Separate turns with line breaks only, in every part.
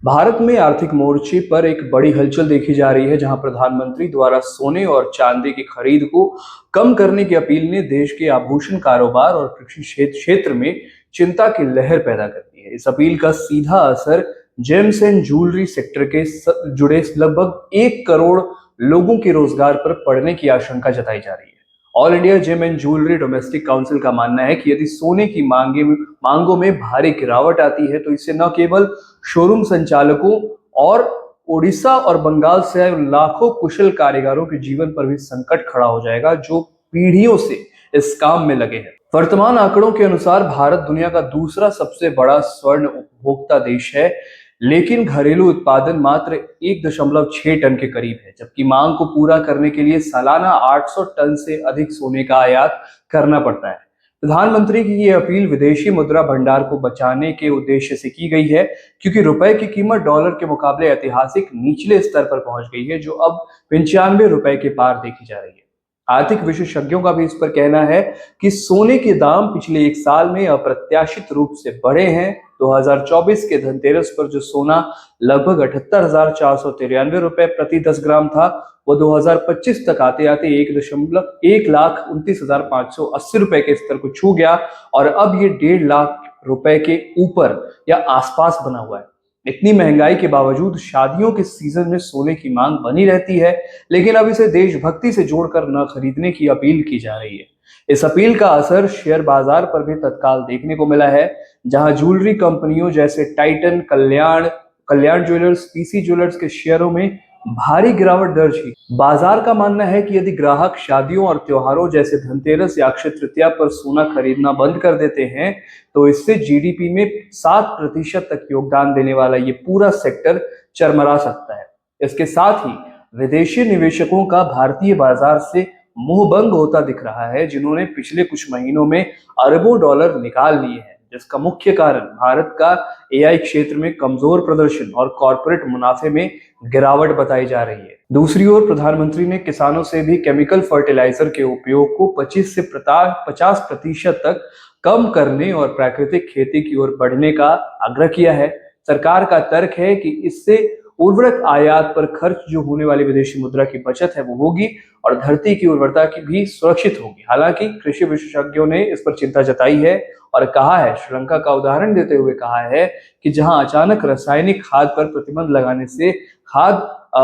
भारत में आर्थिक मोर्चे पर एक बड़ी हलचल देखी जा रही है, जहां प्रधानमंत्री द्वारा सोने और चांदी की खरीद को कम करने की अपील ने देश के आभूषण कारोबार और कृषि क्षेत्र में चिंता की लहर पैदा कर दी है। इस अपील का सीधा असर जेम्स एंड ज्वेलरी सेक्टर के जुड़े लगभग 1 करोड़ लोगों के रोजगार पर पड़ने की आशंका जताई जा रही है। All India gem and jewellery domestic council का मानना है कि यदि सोने की मांगों में भारी गिरावट आती है, तो इससे न केवल शोरूम संचालकों और ओडिशा और बंगाल से आए लाखों कुशल कारीगरों के जीवन पर भी संकट खड़ा हो जाएगा, जो पीढ़ियों से इस काम में लगे हैं। वर्तमान आंकड़ों के अनुसार भारत दुनिया का दूसरा सबसे बड़ा स्वर्ण उपभोक्ता देश है, लेकिन घरेलू उत्पादन मात्र 1.6 टन के करीब है, जबकि मांग को पूरा करने के लिए सालाना 800 टन से अधिक सोने का आयात करना पड़ता है। प्रधानमंत्री की ये अपील विदेशी मुद्रा भंडार को बचाने के उद्देश्य से की गई है, क्योंकि रुपए की कीमत डॉलर के मुकाबले ऐतिहासिक निचले स्तर पर पहुंच गई है, जो अब 95 रुपए के पार देखी जा रही है। आर्थिक विशेषज्ञों का भी इस पर कहना है कि सोने के दाम पिछले 1 साल में अप्रत्याशित रूप से बढ़े हैं। 2024 के धनतेरस पर जो सोना लगभग 78,493 रुपए प्रति 10 ग्राम था, वो 2025 तक आते आते 1,29,580 रुपए के स्तर को छू गया और अब ये 1.5 लाख रुपए के ऊपर या आसपास बना हुआ है। इतनी महंगाई के बावजूद शादियों के सीजन में सोने की मांग बनी रहती है, लेकिन अब इसे देशभक्ति से जोड़कर न खरीदने की अपील की जा रही है। इस अपील का असर शेयर बाजार पर भी तत्काल देखने को मिला है, जहां ज्वेलरी कंपनियों जैसे टाइटन, कल्याण ज्वेलर्स, पीसी ज्वेलर्स के शेयरों में भारी गिरावट दर्ज हुई। बाजार का मानना है कि यदि ग्राहक शादियों और त्योहारों जैसे धनतेरस या अक्षय तृतीया पर सोना खरीदना बंद कर देते हैं, तो इससे जीडीपी में 7% तक योगदान देने वाला ये पूरा सेक्टर चरमरा सकता है। इसके साथ ही विदेशी निवेशकों का भारतीय बाजार से मुंहभंग होता दिख रहा है, जिन्होंने पिछले कुछ महीनों में अरबों डॉलर निकाल लिए हैं, जिसका मुख्य कारण भारत का एआई क्षेत्र में कमजोर प्रदर्शन और कॉरपोरेट मुनाफे में गिरावट बताई जा रही है। दूसरी ओर प्रधानमंत्री ने किसानों से भी केमिकल फर्टिलाइजर के उपयोग को 25 से 50% तक कम करने और प्राकृतिक खेती की ओर बढ़ने का आग्रह किया है। सरकार का तर्क है कि इससे उर्वरक आयात पर खर्च जो होने वाली विदेशी मुद्रा की बचत है वो होगी और धरती की उर्वरता की भी सुरक्षित होगी। हालांकि कृषि विशेषज्ञों ने इस पर चिंता जताई है और कहा है, श्रीलंका का उदाहरण देते हुए कहा है कि जहां अचानक रासायनिक खाद पर प्रतिबंध लगाने से खाद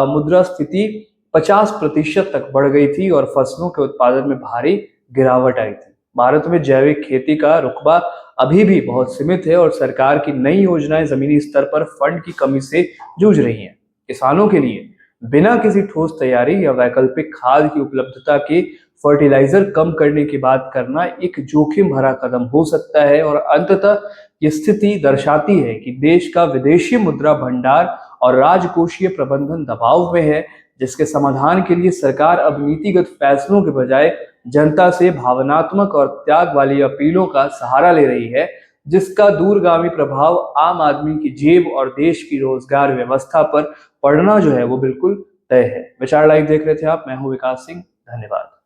मुद्रास्फीति 50% तक बढ़ गई थी और फसलों के उत्पादन में भारी गिरावट आई थी। भारत में जैविक खेती का रुकबा अभी भी बहुत सीमित है और सरकार की नई योजनाएं जमीनी स्तर पर फंड की कमी से जूझ रही हैं। किसानों के लिए बिना किसी ठोस तैयारी या वैकल्पिक खाद की उपलब्धता के फर्टिलाइजर कम करने की बात करना एक जोखिम भरा कदम हो सकता है और अंततः ये स्थिति दर्शाती है कि देश का विदेशी मुद्रा भंडार और राजकोषीय प्रबंधन दबाव में है, जिसके समाधान के लिए सरकार अब नीतिगत फैसलों के बजाय जनता से भावनात्मक और त्याग वाली अपीलों का सहारा ले रही है, जिसका दूरगामी प्रभाव आम आदमी की जेब और देश की रोजगार व्यवस्था पर पड़ना जो है वो बिल्कुल तय है। विचार लाइव देख रहे थे आप, मैं हूं विकास सिंह। धन्यवाद।